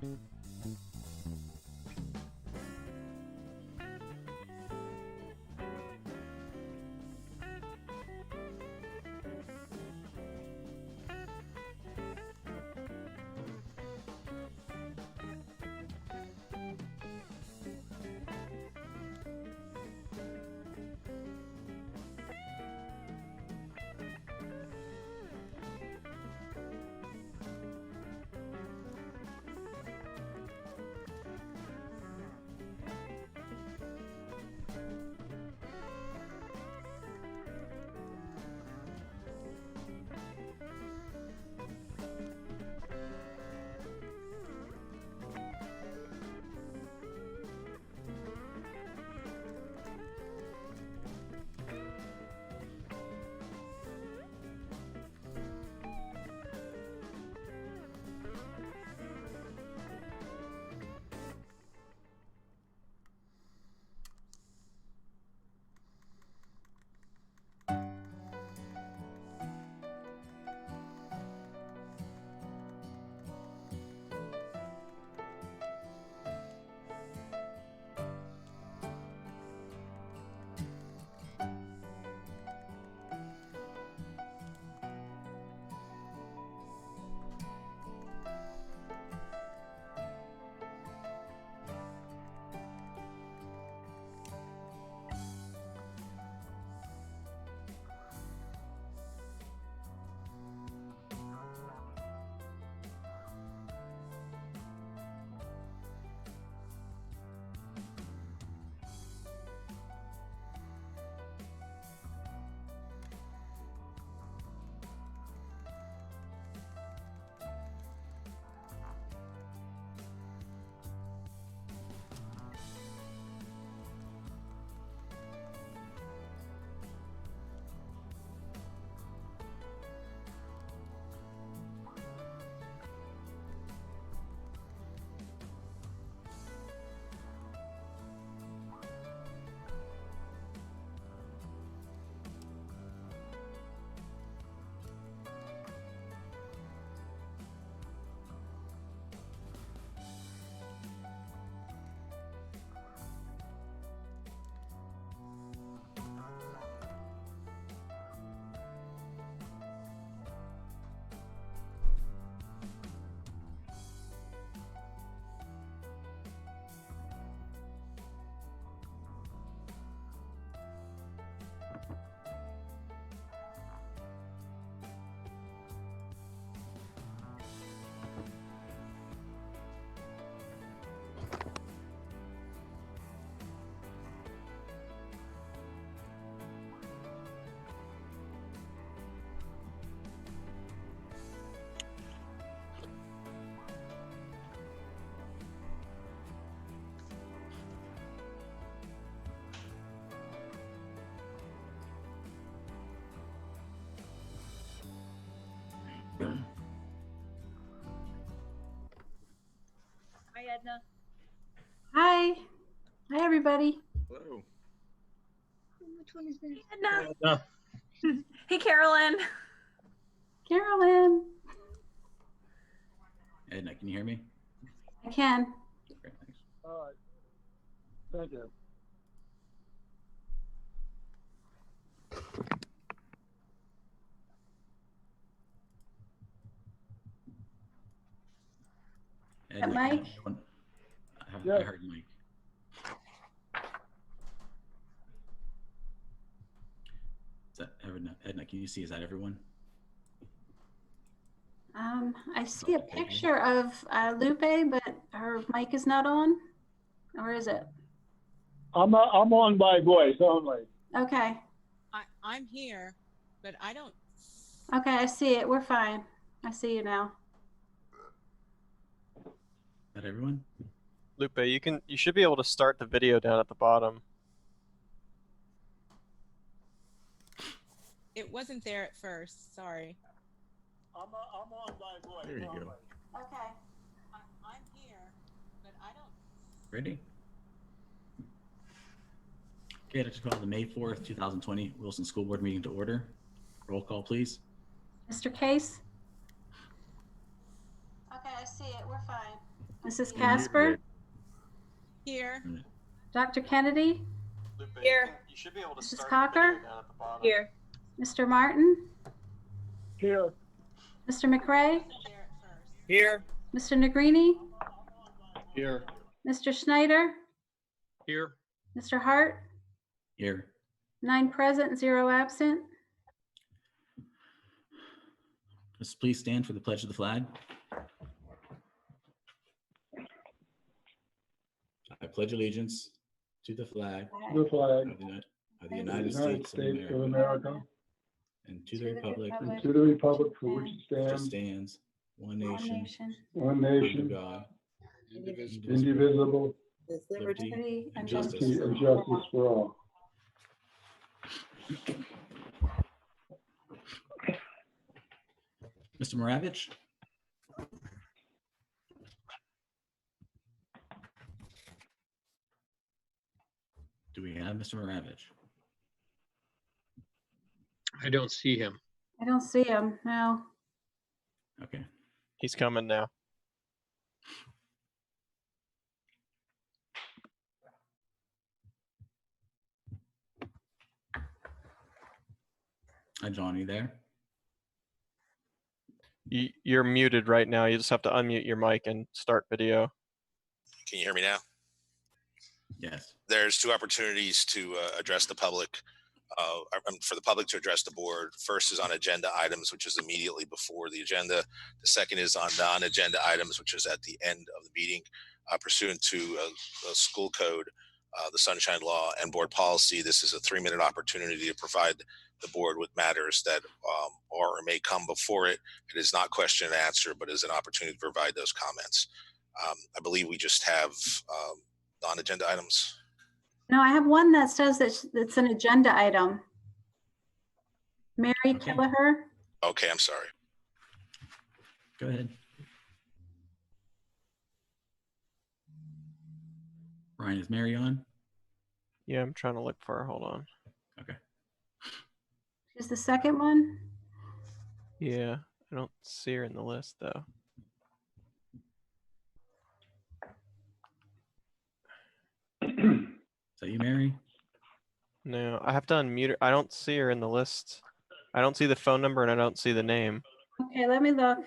Hi, Edna. Hi. Hi, everybody. Hello. Which one is this? Edna. Hey, Carolyn. Carolyn. Edna, can you hear me? I can. Great, thanks. All right. Thank you. Edna, Mike? I heard Mike. Is that Edna, can you see? Is that everyone? I see a picture of Lupe, but her mic is not on. Or is it? I'm on by voice only. Okay. I'm here, but I don't. Okay, I see it. We're fine. I see you now. Is that everyone? Lupe, you should be able to start the video down at the bottom. It wasn't there at first. Sorry. I'm on by voice. There you only. go. Okay. I'm here, but I don't. Ready? Okay, I'd like to call the May 4th, 2020 Wilson School Board meeting to order. Roll call, please. Mr. Case? Okay, I see it. We're fine. Mrs. Casper, Here. Dr. Kennedy, Here. You should be able to Mrs. start Cocker? the video down at the bottom. Here. Mr. Martin, Here. Mr. McRae, There at first. Here. Mr. Negrini, Here. Mr. Schneider, Here. Mr. Hart, Here. 9 present, 0 absent. Let's please stand for the pledge of the flag. I pledge allegiance to the flag The flag. of the United States of America and to the republic And to the republic for which it which stands, stands one One nation, nation, one under nation, God, indivisible, liberty, liberty, and justice justice and for all. justice for all. Mr. Maravich? Do we have Mr. Maravich? I don't see him. I don't see him, no. Okay. He's coming now. Hi, John, you there? You're muted right now. You just have to unmute your mic and start video. Can you hear me now? Yes. There's two opportunities to address the public, for the public to address the board. First is on agenda items, which is immediately before the agenda. The second is on non-agenda items, which is at the end of the meeting. Pursuant to the school code, the Sunshine Law, and board policy, this is a 3-minute opportunity to provide the board with matters that are or may come before it. It is not question and answer, but is an opportunity to provide those comments. I believe we just have non-agenda items. No, I have one that says that it's an agenda item. Mary Okay. Kelleher, Okay, I'm sorry. Go ahead. Ryan, is Mary on? Yeah, I'm trying to look for her. Hold on. Okay. she's the second one. Yeah, I don't see her in the list though. Is that you, Mary? No, I have to unmute her. I don't see her in the list. I don't see the phone number and I don't see the name. Okay, let me look.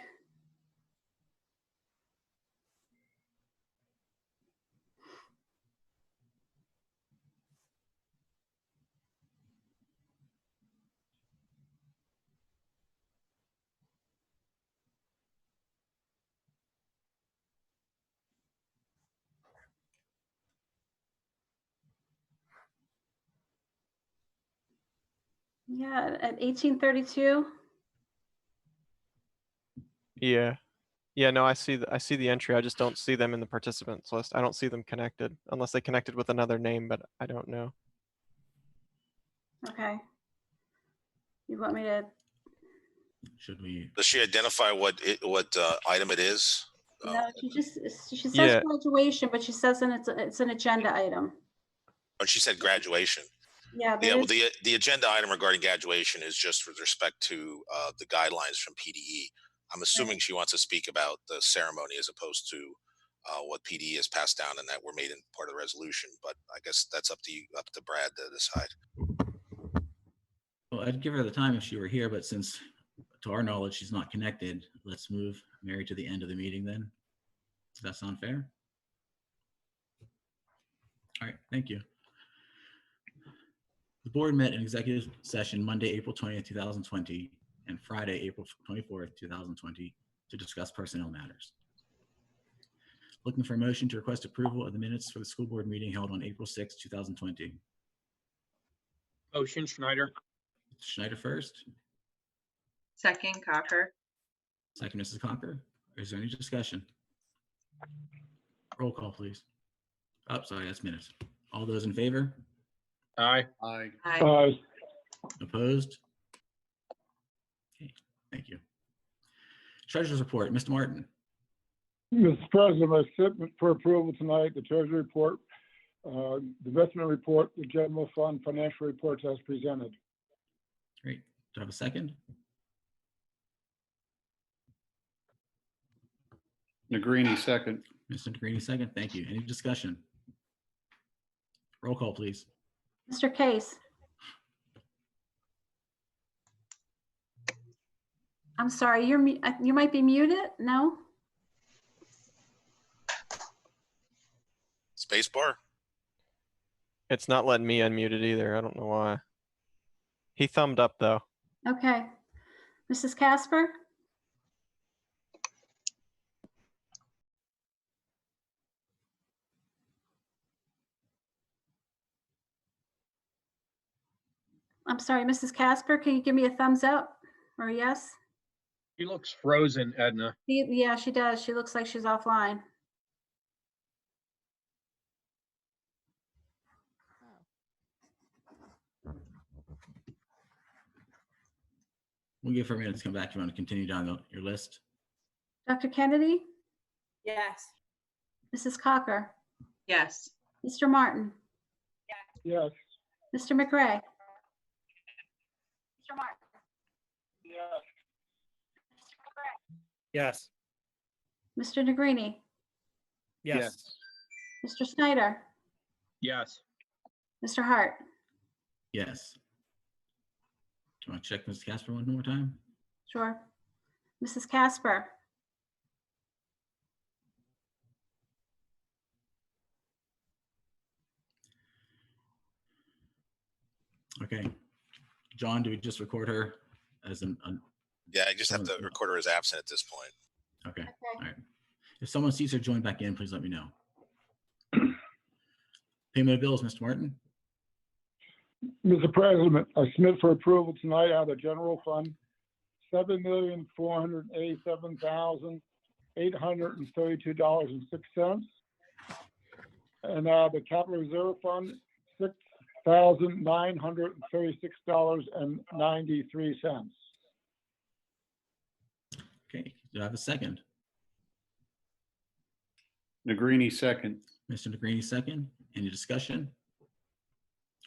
Yeah, at 1832. Yeah. Yeah, no, I see the entry. I just don't see them in the participants list. I don't see them connected unless they connected with another name, but I don't know. Okay. You want me to? Should we? Does she identify what item it is? No, she says Yeah. graduation, but she says it's an agenda item. When she said graduation. Yeah, Yeah, there well, is- the agenda item regarding graduation is just with respect to the guidelines from PDE. I'm assuming she wants to speak about the ceremony as opposed to what PDE has passed down and that were made in part of the resolution. But I guess that's up to you, up to Brad to decide. Well, I'd give her the time if she were here, but since to our knowledge, she's not connected, let's move Mary to the end of the meeting then. Does that sound fair? All right, thank you. The board met in executive session Monday, April 20th, 2020, and Friday, April 24th, 2020, to discuss personnel matters. Looking for a motion to request approval of the minutes for the school board meeting held on April 6th, 2020. Motion, Schneider. Schneider first, Second, Cocker. second Mrs. Cocker. Is there any discussion? Roll call, please. Oh, sorry, that's minutes. All those in favor? Aye. Aye. Aye. Opposed? Okay, thank you. Treasurer's report, Mr. Martin. Mr. President, I submit for approval tonight the Treasury report, the investment report, the general fund financial reports as presented. Great. Do I have a second? Negrini, second. Mr. Greeny, second. Thank you. Any discussion? Roll call, please. Mr. Case? I'm sorry, you might be muted. No? Spacebar? It's not letting me unmute it either. I don't know why. He thumbed up though. Okay. Mrs. Casper? I'm sorry, Mrs. Casper, can you give me a thumbs up or a yes? He looks frozen, Edna. Yeah, she does. She looks like she's offline. We'll give her a minute to come back. If you want to continue down your list. Dr. Kennedy? Yes. Mrs. Cocker? Yes. Mr. Martin? Yes. Mr. McRae? Mr. Martin? Yes. Yes. Mr. Negrini? Yes. Mr. Snyder? Yes. Mr. Hart? Yes. Do you want to check Mrs. Casper one more time? Sure. Mrs. Casper? Okay. John, do we just record her as an Yeah, I just have to record her as absent at this point. okay. Okay. All right. If someone sees her join back in, please let me know. Payment of bills, Mr. Martin. Mr. President, I submit for approval tonight out of the general fund, $7,487,832.06. And the capital reserve fund, $6,936.93. Okay. Do I have a second? Negrini, second. Mr. Negrini, second. Any discussion?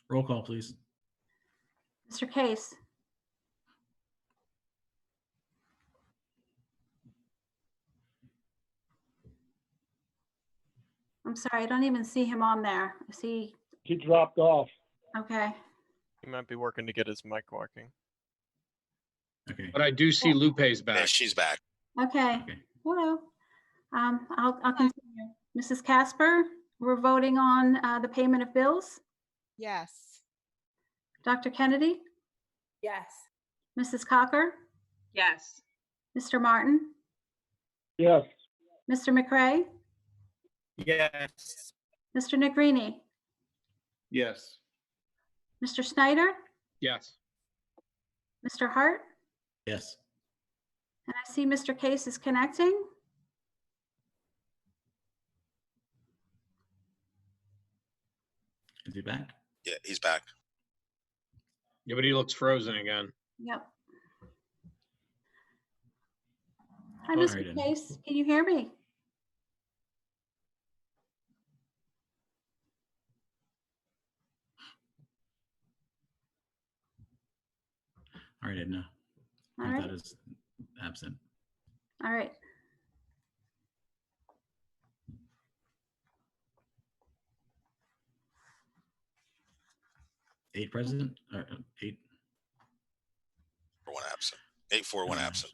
Roll call, please. Mr. Case? I'm sorry, I don't even see him on there. Is he, He dropped off. okay. He might be working to get his mic working. Okay. But I do see Lupe's Yeah, back. she's back. Okay. Okay. Hello. I'll continue. Mrs. Casper, we're voting on the payment of bills. Yes. Dr. Kennedy? Yes. Mrs. Cocker? Yes. Mr. Martin? Yes. Mr. McRae? Yes. Mr. Negrini? Yes. Mr. Snyder? Yes. Mr. Hart? Yes. And I see Mr. Case is connecting. Is he back? Yeah, he's back. Yeah, but he looks frozen again. Yep. Hi, All Mr. right, then. Case. Can you hear me? All right, Edna. All Count right. that as absent. All right. Eight present, or eight. For one absent. 8 for one absent.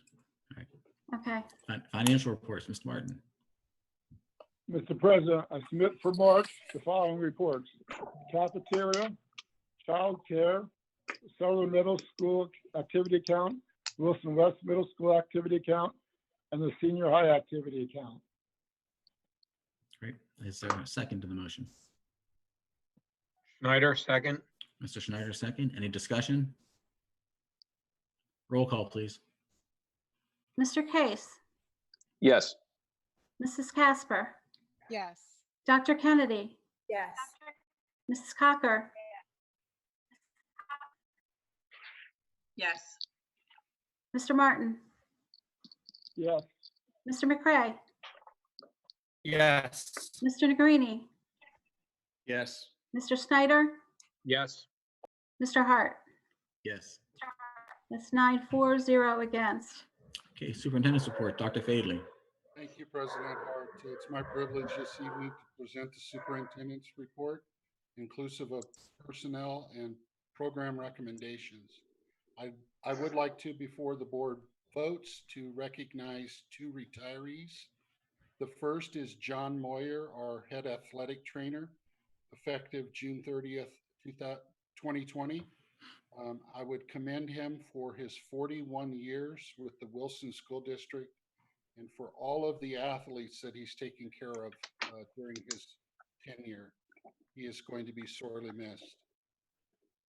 Okay. Financial reports, Mr. Martin. Mr. President, I submit for March the following reports: cafeteria, child care, Sutherland Middle School activity account, Wilson West Middle School activity account, and the senior high activity account. Great. Is there a second to the motion? Schneider, second. Mr. Schneider, second. Any discussion? Roll call, please. Mr. Case, Yes. Mrs. Casper, Yes. Dr. Kennedy, Yes. Mrs. Cocker, Yes. Mr. Martin, Yes. Mr. McRae, Yes. Mr. Negrini, Yes. Mr. Snyder, Yes. Mr. Hart. Yes. That's 9-4-0 against. Okay, superintendent's report, Dr. Fadley. Thank you, President Hart. It's my privilege this evening to present the superintendent's report, inclusive of personnel and program recommendations. I would like to, before the board votes, to recognize two retirees. The first is John Moyer, our head athletic trainer, effective June 30th, 2020. I would commend him for his 41 years with the Wilson School District and for all of the athletes that he's taken care of during his tenure. He is going to be sorely missed.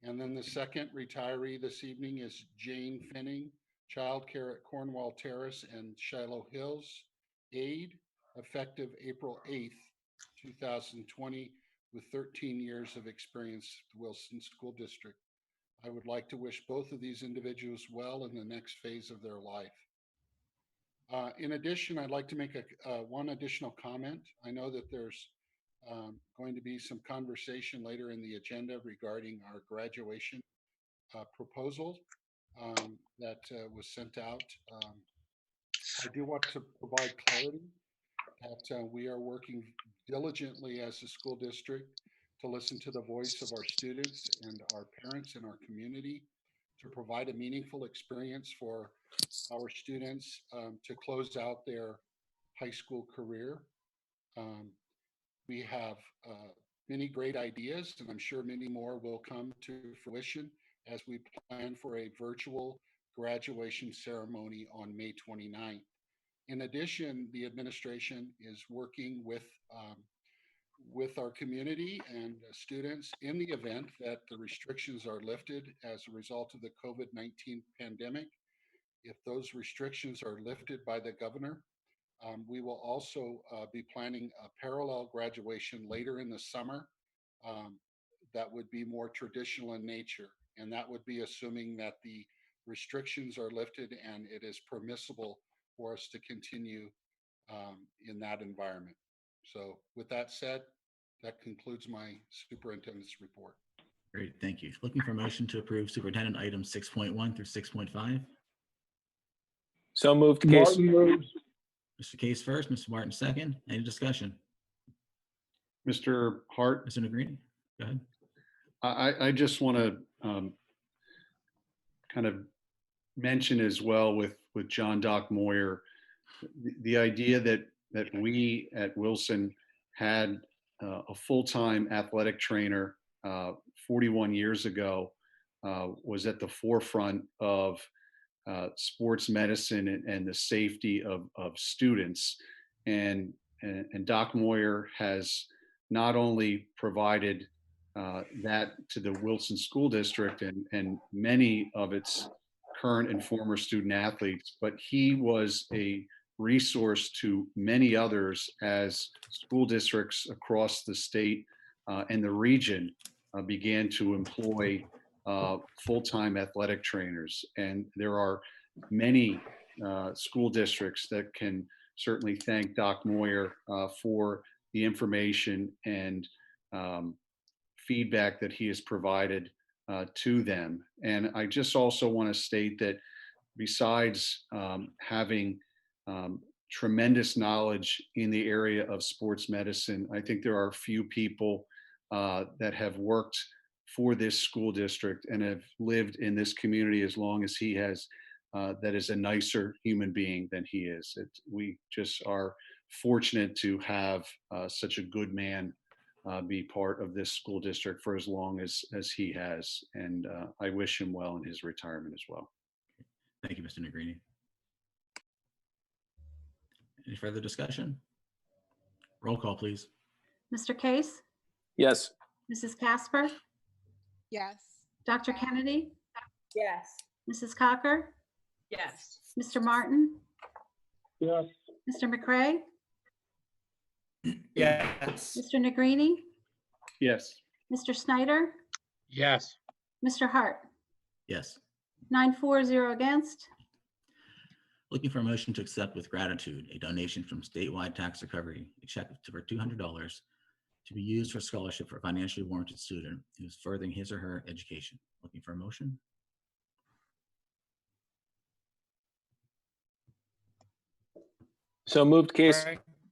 And then the second retiree this evening is Jane Finning, childcare at Cornwall Terrace and Shiloh Hills, aide, effective April 8th, 2020, with 13 years of experience at the Wilson School District. I would like to wish both of these individuals well in the next phase of their life. In addition, I'd like to make one additional comment. I know that there's going to be some conversation later in the agenda regarding our graduation proposal that was sent out. I do want to provide clarity that we are working diligently as a school district to listen to the voice of our students and our parents and our community to provide a meaningful experience for our students to close out their high school career. We have many great ideas, and I'm sure many more will come to fruition as we plan for a virtual graduation ceremony on May 29th. In addition, the administration is working with our community and students in the event that the restrictions are lifted as a result of the COVID-19 pandemic. If those restrictions are lifted by the governor, we will also be planning a parallel graduation later in the summer that would be more traditional in nature. And that would be assuming that the restrictions are lifted and it is permissible for us to continue in that environment. So with that said, that concludes my superintendent's report. Great, thank you. Looking for a motion to approve superintendent items 6.1 through 6.5. So moved, Case. Martin moves. Mr. Case first, Mr. Martin second. Any discussion? Mr. Hart, Mr. Negrini, go ahead. I just want to kind of mention as well with John Doc Moyer, the idea that we at Wilson had a full-time athletic trainer 41 years ago was at the forefront of sports medicine and the safety of students. And Doc Moyer has not only provided that to the Wilson School District and many of its current and former student athletes, but he was a resource to many others as school districts across the state and the region began to employ full-time athletic trainers. And there are many school districts that can certainly thank Doc Moyer for the information and feedback that he has provided to them. And I just also want to state that besides having tremendous knowledge in the area of sports medicine, I think there are few people that have worked for this school district and have lived in this community as long as he has that is a nicer human being than he is. We just are fortunate to have such a good man be part of this school district for as long as he has. And I wish him well in his retirement as well. Thank you, Mr. Negrini. Any further discussion? Roll call, please. Mr. Case, Yes. Mrs. Casper, Yes. Dr. Kennedy, Yes. Mrs. Cocker, Yes. Mr. Martin, Yes. Mr. McCray, Yes. Mr. Negrini, Yes. Mr. Snyder, Yes. Mr. Hart. Yes. 9-4-0 against. Looking for a motion to accept with gratitude a donation from Statewide Tax Recovery, a check for $200 to be used for scholarship for a financially warranted student who is furthering his or her education. Looking for a motion? So moved, Case.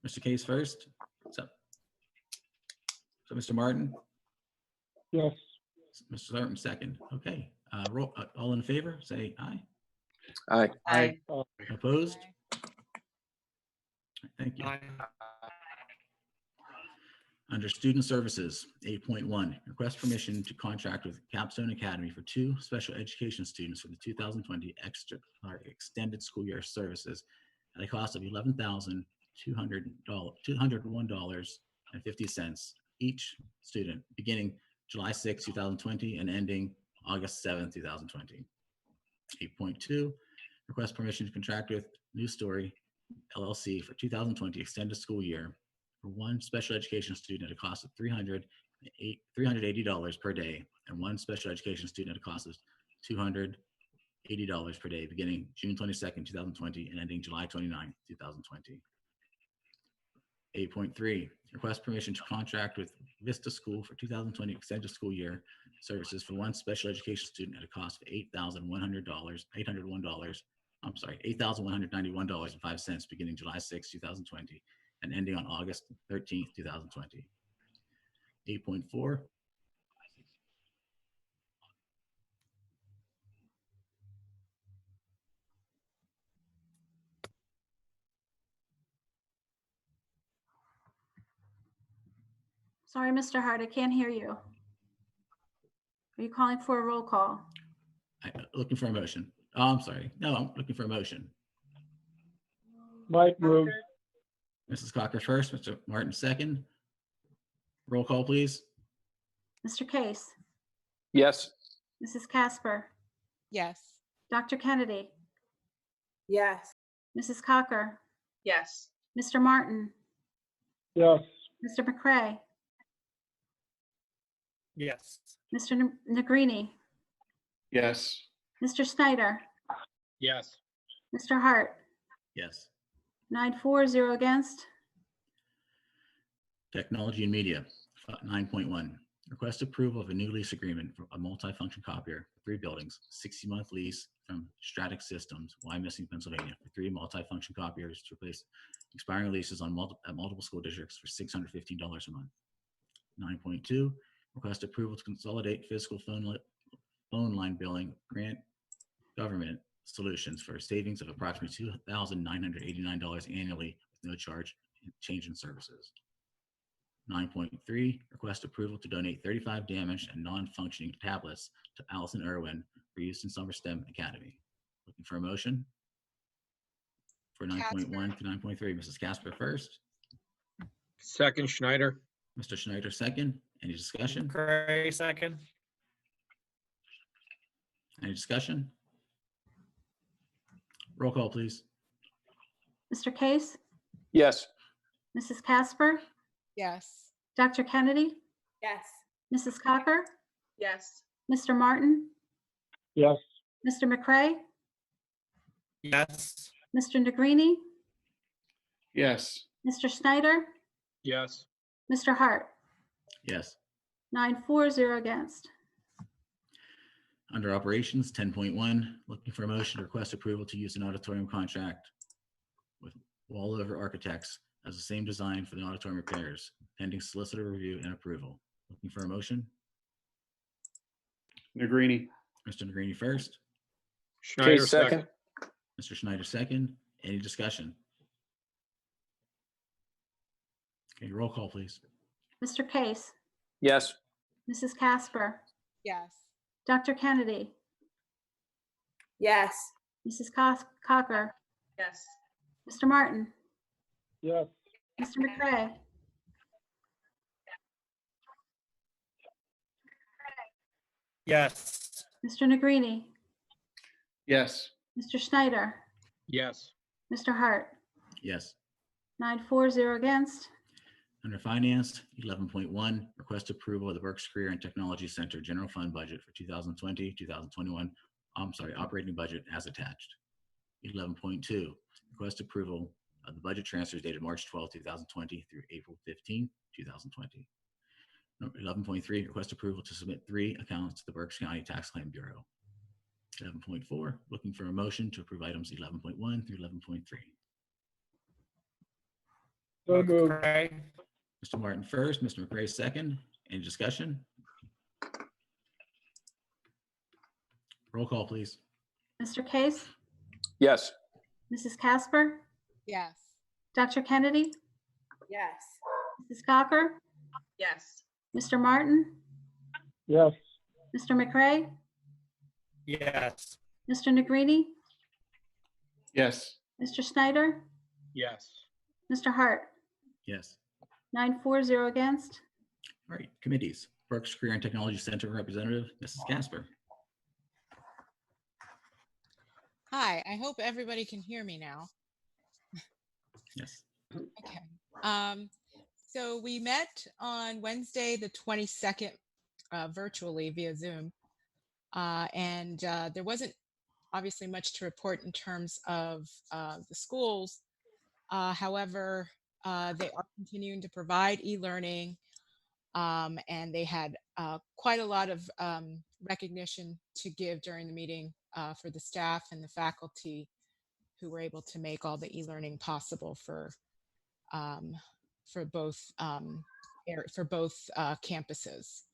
Mr. Case first. So Mr. Martin, Yes. Mr. Thornton second. Okay, all in favor, say aye. Aye. Aye. Opposed? Thank you. Under Student Services, 8.1, request permission to contract with Capstone Academy for 2 special education students for the 2020 extended school year services at a cost of $11,201.50 each student, beginning July 6, 2020 and ending August 7, 2020. 8.2, request permission to contract with New Story LLC for 2020 extended school year for 1 special education student at a cost of $380 per day and 1 special education student at a cost of $280 per day, beginning June 22nd, 2020 and ending July 29th, 2020. 8.3, request permission to contract with Vista School for 2020 extended school year services for 1 special education student at a cost of $8,191.05 beginning July 6, 2020 and ending on August 13th, 2020. 8.4, Sorry, Mr. Hart, I can't hear you. Are you calling for a roll call? looking for a motion. Oh, I'm sorry. No, I'm looking for a motion. Mike moved. Mrs. Cocker first, Mr. Martin second. Roll call, please. Mr. Case, Yes. Mrs. Casper, Yes. Dr. Kennedy, Yes. Mrs. Cocker, Yes. Mr. Martin, Yes. Mr. McCray, Yes. Mr. Negrini, Yes. Mr. Snyder, Yes. Mr. Hart, Yes. 9-4, 0 against. Technology and Media, 9.1. Request approval of a new lease agreement for a multifunction copier for 3 buildings, 60-month lease from Stratic Systems, Wyomissing, Pennsylvania, for 3 multifunction copiers to replace expiring leases on multiple school districts for $615 a month. 9.2. Request approval to consolidate physical phone line billing grant government solutions for savings of approximately $2,989 annually with no change in services. 9.3, request approval to donate 35 damaged and non-functioning tablets to Allison Irwin for use in Summer STEM Academy. Looking for a motion for 9.1 to 9.3. Mrs. Casper first, Second, Schneider. Mr. Schneider second. Any discussion? Gray, second. Any discussion? Roll call, please. Mr. Case, Yes. Mrs. Casper, Yes. Dr. Kennedy, Yes. Mrs. Cocker, Yes. Mr. Martin, Yes. Mr. McCray, Yes. Mr. Negrini, Yes. Mr. Snyder, Yes. Mr. Hart, Yes. 9-4, 0 against. Under Operations, 10.1, looking for a motion to request approval to use an auditorium contract with Wallover Architects as the same design for the auditorium repairs, pending solicitor review and approval. Looking for a motion? Negrini. Mr. Negrini first, Schneider, second. Mr. Schneider second. Any discussion? Okay, roll call, please. Mr. Case, Yes. Mrs. Casper, Yes. Dr. Kennedy, Yes. Mrs. Cocker, Yes. Mr. Martin, Yes. Mr. McCray, Yes. Mr. Negrini, Yes. Mr. Schneider, Yes. Mr. Hart, Yes. 9-4, 0 against. Under Finance, 11.1, request approval of the Berks Career and Technology Center General Fund budget for 2020, 2021, operating budget as attached. 11.2, request approval of the budget transfers dated March 12, 2020 through April 15, 2020. 11.3, request approval to submit 3 accounts to the Berks County Tax Claim Bureau. 11.4, looking for a motion to approve items 11.1 through 11.3. So moved. Mr. Martin first, Mr. McRae second. Any discussion? Roll call, please. Mr. Case, Yes. Mrs. Casper, Yes. Dr. Kennedy, Yes. Mrs. Cocker, Yes. Mr. Martin, Yes. Mr. McRae, Yes. Mr. Negrini, Yes. Mr. Snyder, Yes. Mr. Hart. Yes. 9-4, against. All right, committees. Berks Career and Technology Center Representative, Mrs. Casper. Hi, I hope everybody can hear me now. Yes. Okay. So we met on Wednesday, the 22nd, virtually via Zoom. And there wasn't obviously much to report in terms of the schools. However, they are continuing to provide e-learning, and they had quite a lot of recognition to give during the meeting for the staff and the faculty who were able to make all the e-learning possible for both campuses.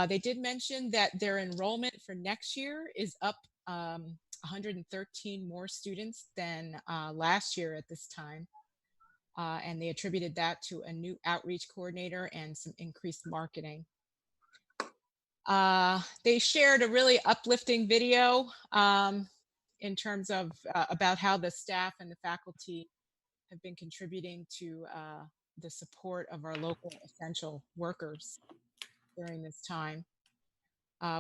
They did mention that their enrollment for next year is up 113 more students than last year at this time. And they attributed that to a new outreach coordinator and some increased marketing. They shared a really uplifting video in terms of about how the staff and the faculty have been contributing to the support of our local essential workers during this time.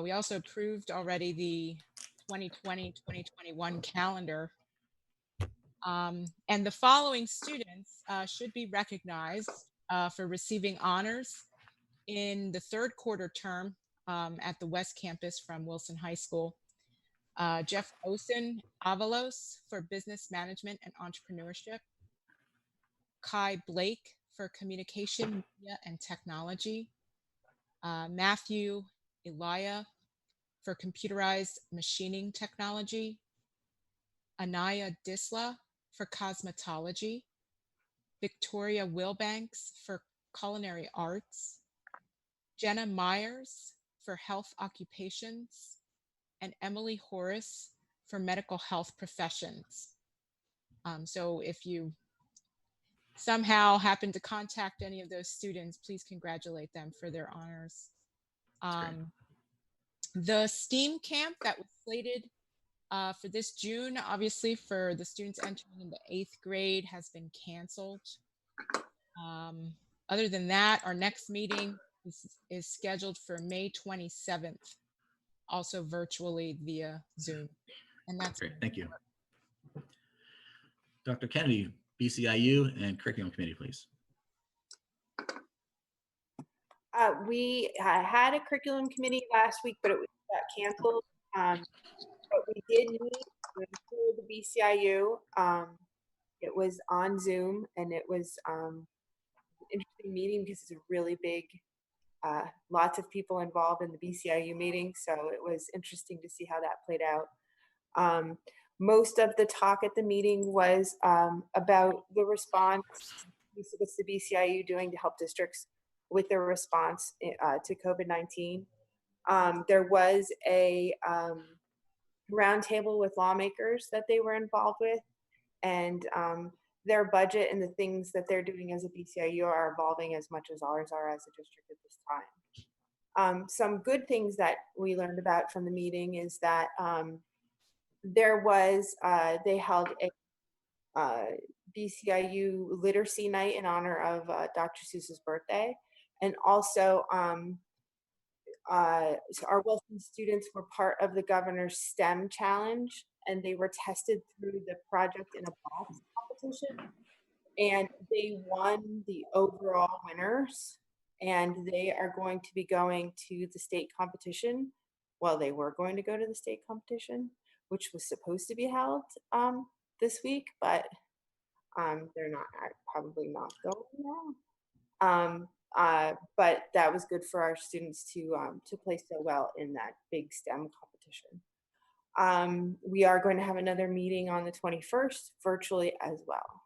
We also approved already the 2020-2021 calendar. And the following students should be recognized for receiving honors in the third quarter term at the West Campus from Wilson High School. Jeff Osen Avalos for Business Management and Entrepreneurship. Kai Blake for Communication, Media, and Technology. Matthew Elia for Computerized Machining Technology. Anaya Disla for Cosmetology. Victoria Wilbanks for Culinary Arts. Jenna Myers for Health Occupations. And Emily Horace for Medical Health Professions. So if you somehow happen to contact any of those students, please congratulate them for their honors. The STEAM camp that was slated for this June, obviously for the students entering in the 8th grade, has been canceled. Other than that, our next meeting is scheduled for May 27th, also virtually via Zoom. And that's Great, thank you. Dr. Kennedy, BCIU and Curriculum Committee, please. We had a curriculum committee last week, but it got canceled. But we did meet with the BCIU. It was on Zoom, and it was an interesting meeting because it's a really big, lots of people involved in the BCIU meeting. So it was interesting to see how that played out. Most of the talk at the meeting was about the response. What's the BCIU doing to help districts with their response to COVID-19? There was a roundtable with lawmakers that they were involved with, and their budget and the things that they're doing as a BCIU are evolving as much as ours are as a district at this time. Some good things that we learned about from the meeting is that they held a BCIU literacy night in honor of Dr. Seuss's birthday. And also so our Wilson students were part of the governor's STEM challenge, and they were tested through the Project in a Box competition. And they won the overall winners, and they are going to be going to the state competition. Well, they were going to go to the state competition, which was supposed to be held this week, but they're probably not going now. But that was good for our students to play so well in that big STEM competition. We are going to have another meeting on the 21st virtually as well.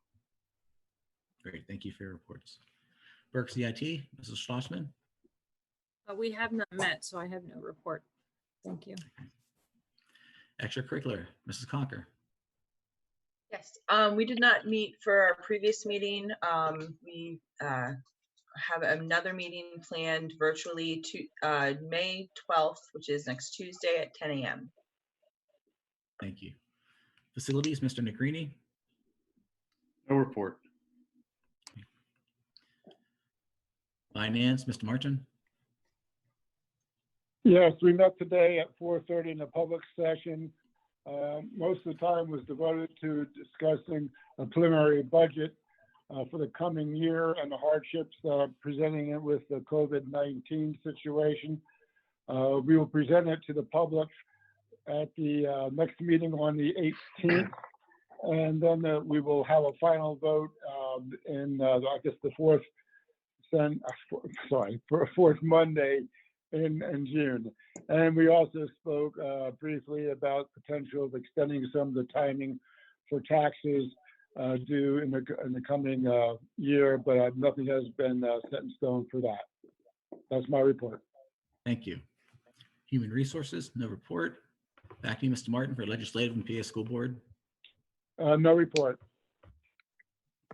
Great, thank you for your reports. Burke CIT, Mrs. Schlossman. We have not met, so I have no report. Thank you. Extracurricular, Mrs. Conker. Yes, we did not meet for our previous meeting. We have another meeting planned virtually to May 12th, which is next Tuesday at 10 a.m. Thank you. Facilities, Mr. Negrini. No report. Finance, Mr. Martin. Yes, we met today at 4:30 in a public session. Most of the time was devoted to discussing a preliminary budget for the coming year and the hardships presenting it with the COVID-19 situation. We will present it to the public at the next meeting on the 18th. And then we will have a final vote in, I guess, the fourth Monday in June. And we also spoke briefly about potential of extending some of the timing for taxes due in the coming year, but nothing has been set in stone for that. That's my report. Thank you. Human Resources, no report. Back to you, Mr. Martin, for Legislative and PA School Board. No report.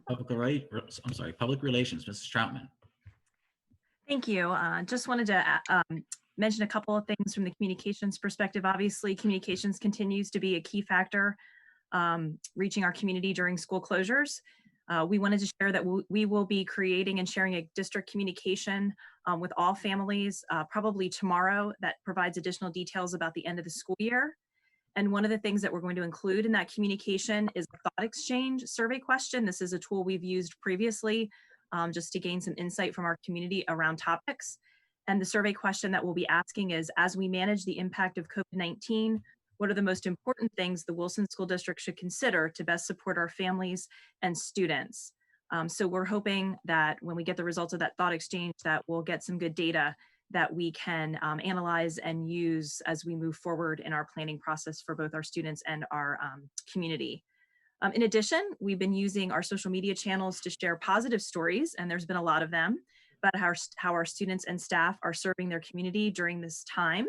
Public Relations, Mrs. Troutman. Thank you. Just wanted to mention a couple of things from the communications perspective. Obviously, communications continues to be a key factor reaching our community during school closures. We wanted to share that we will be creating and sharing a district communication with all families probably tomorrow that provides additional details about the end of the school year. And one of the things that we're going to include in that communication is a thought exchange survey question. This is a tool we've used previously just to gain some insight from our community around topics. And the survey question that we'll be asking is, as we manage the impact of COVID-19, what are the most important things the Wilson School District should consider to best support our families and students? So we're hoping that when we get the results of that thought exchange, that we'll get some good data that we can analyze and use as we move forward in our planning process for both our students and our community. In addition, we've been using our social media channels to share positive stories, and there's been a lot of them, about how our students and staff are serving their community during this time.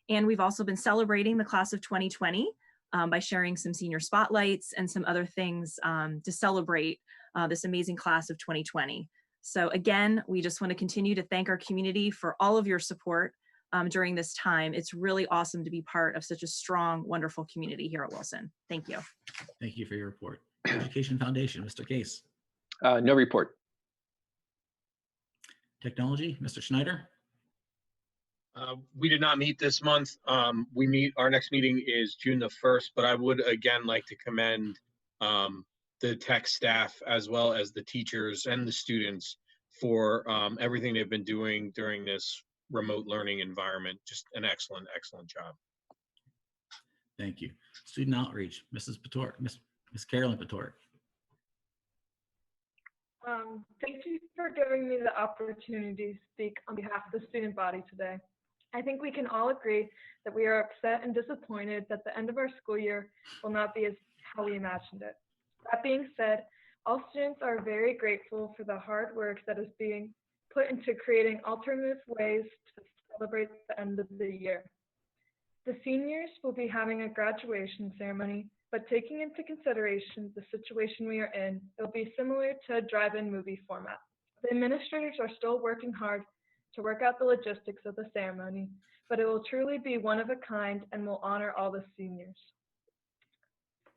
And we've also been celebrating the class of 2020 by sharing some senior spotlights and some other things to celebrate this amazing class of 2020. So again, we just want to continue to thank our community for all of your support during this time. It's really awesome to be part of such a strong, wonderful community here at Wilson. Thank you. Thank you for your report. Education Foundation, Mr. Case. No report. Technology, Mr. Schneider. We did not meet this month. Our next meeting is June the 1st, but I would again like to commend the tech staff as well as the teachers and the students for everything they've been doing during this remote learning environment. Just an excellent, excellent job. Thank you. Student Outreach, Mrs. Pator, Miss Carolyn Pator. Thank you for giving me the opportunity to speak on behalf of the student body today. I think we can all agree that we are upset and disappointed that the end of our school year will not be as how we imagined it. That being said, all students are very grateful for the hard work that is being put into creating alternative ways to celebrate the end of the year. The seniors will be having a graduation ceremony, but taking into consideration the situation we are in, it will be similar to a drive-in movie format. The administrators are still working hard to work out the logistics of the ceremony, but it will truly be one of a kind and will honor all the seniors.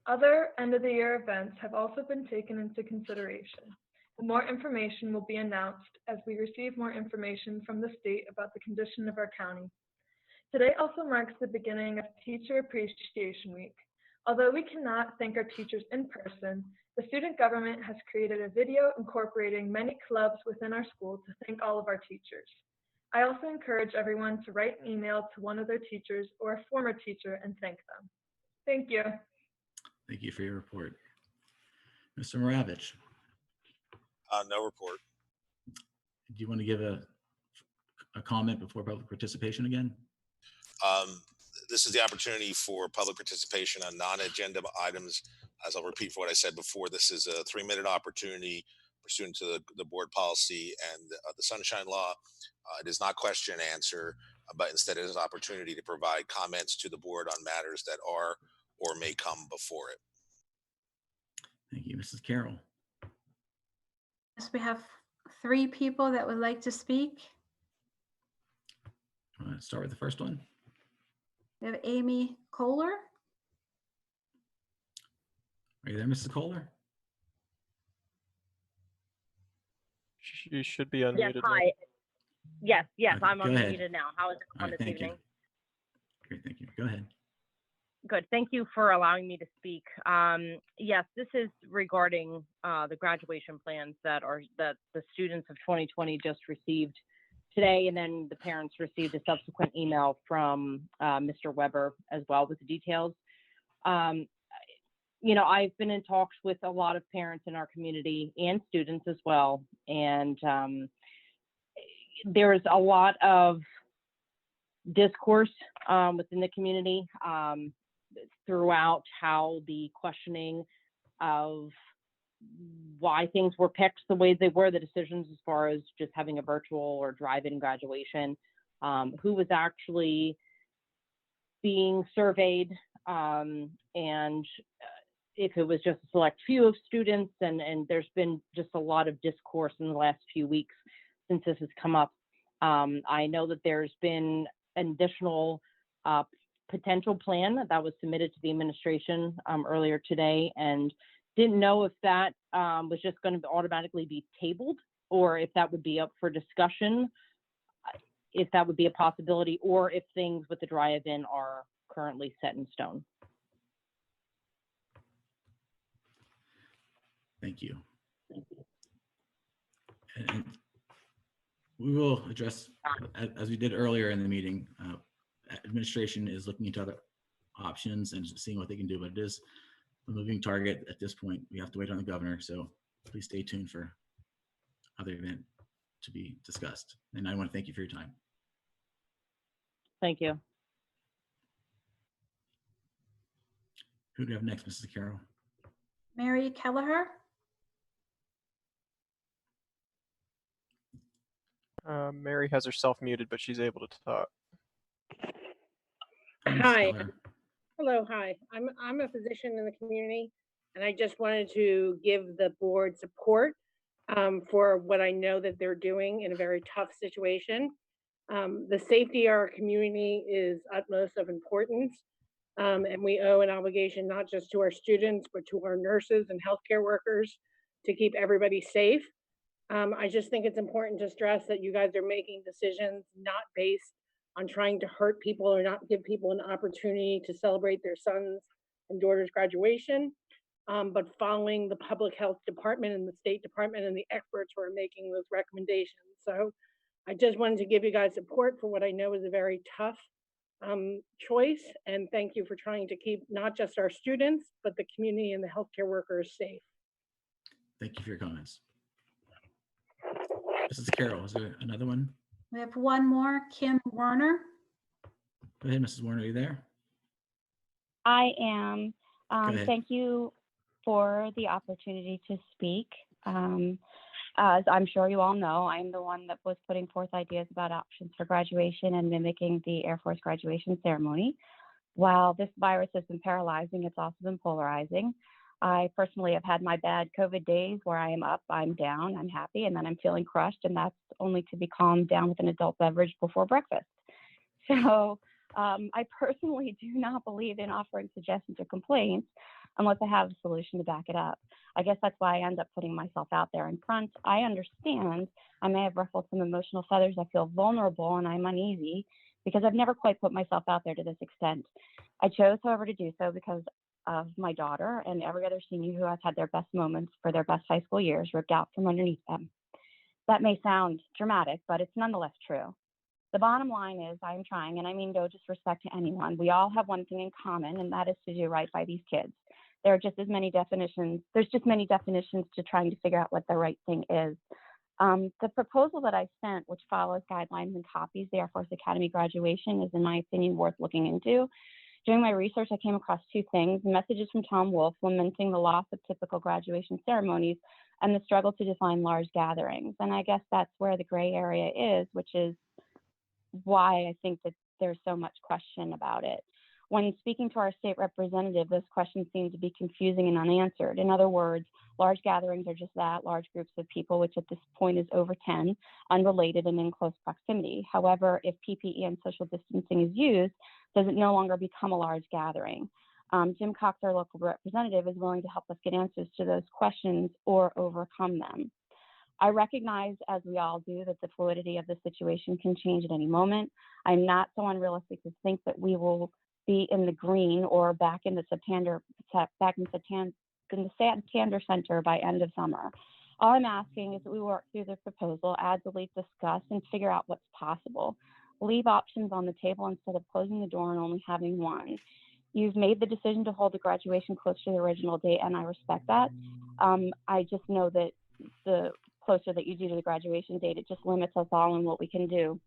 Other end-of-the-year events have also been taken into consideration. More information will be announced as we receive more information from the state about the condition of our county. Today also marks the beginning of Teacher Appreciation Week. Although we cannot thank our teachers in person, the student government has created a video incorporating many clubs within our school to thank all of our teachers. I also encourage everyone to write an email to one of their teachers or a former teacher and thank them. Thank you. Thank you for your report. Mr. Maravich. No report. Do you want to give a comment before public participation again? This is the opportunity for public participation on non-agenda items. As I'll repeat for what I said before, this is a 3-minute opportunity pursuant to the board policy and the Sunshine Law. It is not question and answer, but instead it is an opportunity to provide comments to the board on matters that are or may come before it. Thank you. Mrs. Carroll. Yes, we have 3 people that would like to speak. Start with the first one. We have Amy Kohler. Are you there, Mrs. Kohler? She should be unmuted. Yes, hi. Yes, Okay, I'm go ahead. unmuted now. How is All everyone right, this thank you. evening? Great, thank you. Go ahead. Good. Thank you for allowing me to speak. Yes, this is regarding the graduation plans that the students of 2020 just received today, and then the parents received a subsequent email from Mr. Weber as well with the details. You know, I've been in talks with a lot of parents in our community and students as well, and there's a lot of discourse within the community throughout how the questioning of why things were picked the way they were, the decisions as far as just having a virtual or drive-in graduation, who was actually being surveyed, and if it was just a select few of students, and there's been just a lot of discourse in the last few weeks since this has come up. I know that there's been an additional potential plan that was submitted to the administration earlier today, and didn't know if that was just going to automatically be tabled, or if that would be up for discussion, if that would be a possibility, or if things with the drive-in are currently set in stone. Thank you. And we will address, as we did earlier in the meeting, administration is looking into other options and seeing what they can do, but it is a moving target at this point. We have to wait on the governor, so please stay tuned for other event to be discussed. And I want to thank you for your time. Thank you. Who do we have next, Mrs. Carroll? Mary Kelleher. Mary has herself muted, but she's able to talk. Hi. Hello, hi. I'm a physician in the community, and I just wanted to give the board support for what I know that they're doing in a very tough situation. The safety of our community is utmost of importance, and we owe an obligation not just to our students, but to our nurses and healthcare workers to keep everybody safe. I just think it's important to stress that you guys are making decisions not based on trying to hurt people or not give people an opportunity to celebrate their sons and daughters' graduation, but following the public health department and the State Department and the experts who are making those recommendations. So I just wanted to give you guys support for what I know is a very tough choice, and thank you for trying to keep not just our students, but the community and the healthcare workers safe. Thank you for your comments. Mrs. Carroll, is there another one? We have one more, Kim Warner. Go ahead, Mrs. Warner, are you there? I am. ahead. Thank you for the opportunity to speak. As I'm sure you all know, I'm the one that was putting forth ideas about options for graduation and mimicking the Air Force graduation ceremony. While this virus has been paralyzing, it's also been polarizing. I personally have had my bad COVID days where I am up, I'm down, I'm happy, and then I'm feeling crushed, and that's only to be calmed down with an adult beverage before breakfast. So I personally do not believe in offering suggestions or complaints unless I have a solution to back it up. I guess that's why I end up putting myself out there in front. I understand I may have ruffled some emotional feathers. I feel vulnerable and I'm uneasy because I've never quite put myself out there to this extent. I chose, however, to do so because of my daughter and every other senior who has had their best moments for their best high school years ripped out from underneath them. That may sound dramatic, but it's nonetheless true. The bottom line is I'm trying, and I mean no disrespect to anyone. We all have one thing in common, and that is to do right by these kids. There are just as many definitions. There's just many definitions to trying to figure out what the right thing is. The proposal that I sent, which follows guidelines and copies the Air Force Academy graduation, is in my opinion worth looking into. Doing my research, I came across two things: messages from Tom Wolfe lamenting the loss of typical graduation ceremonies and the struggle to define large gatherings. And I guess that's where the gray area is, which is why I think that there's so much question about it. When speaking to our state representative, those questions seem to be confusing and unanswered. In other words, large gatherings are just that, large groups of people, which at this point is over 10, unrelated and in close proximity. However, if PPE and social distancing is used, does it no longer become a large gathering? Jim Cox, our local representative, is willing to help us get answers to those questions or overcome them. I recognize, as we all do, that the fluidity of the situation can change at any moment. I'm not so unrealistic to think that we will be in the green or back in the Santander Center by end of summer. All I'm asking is that we work through the proposal, add, delete, discuss, and figure out what's possible. Leave options on the table instead of closing the door and only having one. You've made the decision to hold the graduation close to the original date, and I respect that. I just know that the closer that you do to the graduation date, it just limits us all in what we can do.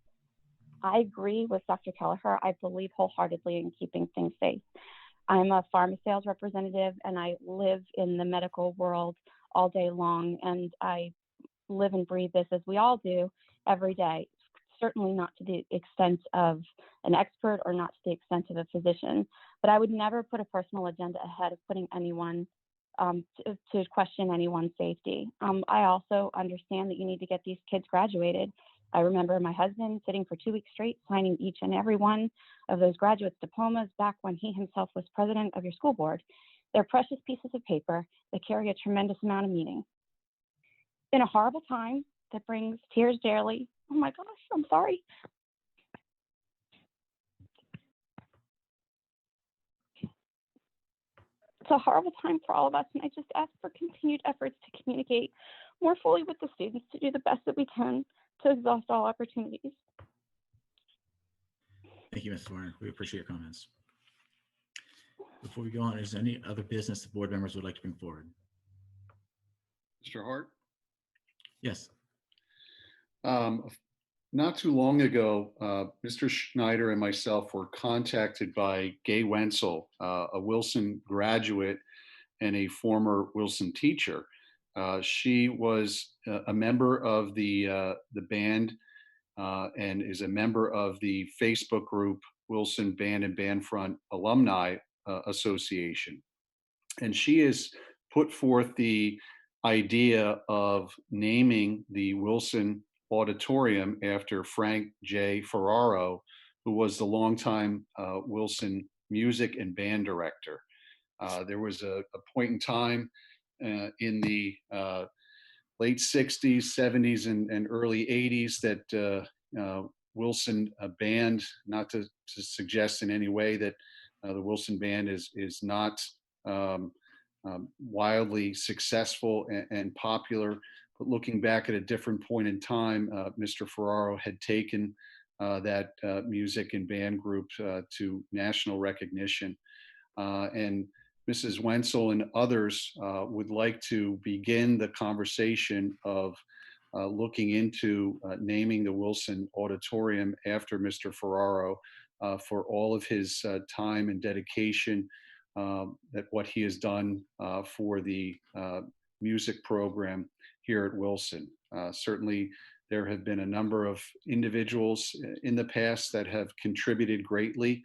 I agree with Dr. Kelleher. I believe wholeheartedly in keeping things safe. I'm a pharma sales representative, and I live in the medical world all day long, and I live and breathe this, as we all do, every day. Certainly not to the extent of an expert or not to the extent of a physician, but I would never put a personal agenda ahead of putting anyone to question anyone's safety. I also understand that you need to get these kids graduated. I remember my husband sitting for 2 weeks straight, signing each and every one of those graduates' diplomas back when he himself was president of your school board. They're precious pieces of paper that carry a tremendous amount of meaning. In a horrible time that brings tears daily, oh my gosh, I'm sorry. It's a horrible time for all of us, and I just ask for continued efforts to communicate more fully with the students to do the best that we can to exhaust all opportunities. Thank you, Ms. Warner. We appreciate your comments. Before we go on, is there any other business the board members would like to bring forward? Mr. Hart? Yes. Not too long ago, Mr. Schneider and myself were contacted by Gay Wenzel, a Wilson graduate and a former Wilson teacher. She was a member of the band and is a member of the Facebook group Wilson Band and Bandfront Alumni Association. And she has put forth the idea of naming the Wilson Auditorium after Frank J. Ferraro, who was the longtime Wilson music and band director. There was a point in time in the late 60s, 70s, and early 80s that Wilson band, not to suggest in any way that the Wilson band is not wildly successful and popular, but looking back at a different point in time, Mr. Ferraro had taken that music and band group to national recognition. And Mrs. Wenzel and others would like to begin the conversation of looking into naming the Wilson Auditorium after Mr. Ferraro for all of his time and dedication at what he has done for the music program here at Wilson. Certainly, there have been a number of individuals in the past that have contributed greatly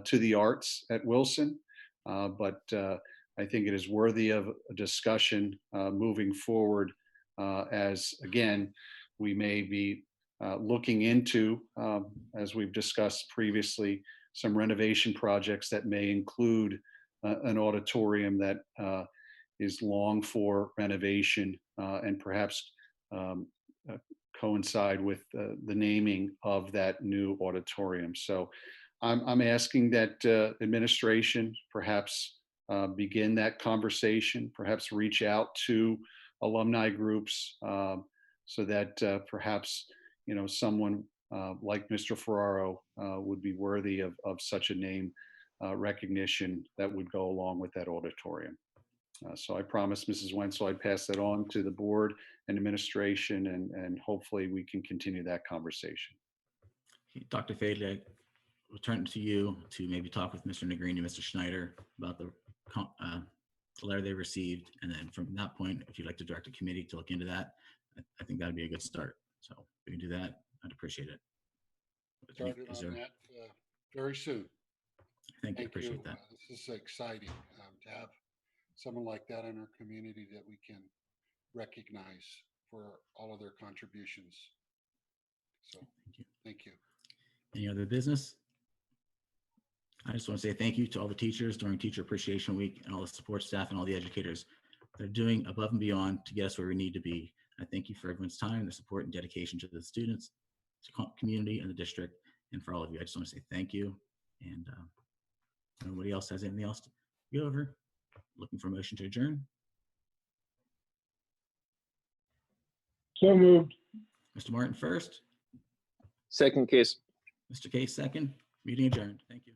to the arts at Wilson, but I think it is worthy of a discussion moving forward as, again, we may be looking into, as we've discussed previously, some renovation projects that may include an auditorium that is long for renovation and perhaps coincide with the naming of that new auditorium. So I'm asking that administration perhaps begin that conversation, perhaps reach out to alumni groups so that perhaps someone like Mr. Ferraro would be worthy of such a name recognition that would go along with that auditorium. So I promised Mrs. Wenzel I'd pass that on to the board and administration, and hopefully we can continue that conversation. Dr. Fadley, we'll turn to you to maybe talk with Mr. Negrini and Mr. Schneider about the letter they received. And then from that point, if you'd like to direct a committee to look into that, I think that'd be a good start. So if we can do that, I'd appreciate it. Started Is on there- that very soon. Thank you, appreciate that. This is exciting to have someone like that in our community that we can recognize for all of their contributions. So, thank you. Any other business? I just want to say thank you to all the teachers during Teacher Appreciation Week and all the support staff and all the educators. They're doing above and beyond to get us where we need to be. I thank you for everyone's time, their support and dedication to the students, to community and the district, and for all of you. I just want to say thank you. And if nobody else has anything else to go over, looking for a motion to adjourn. So moved. Mr. Martin first, Second Case. Mr. Case second, meeting adjourned. Thank you.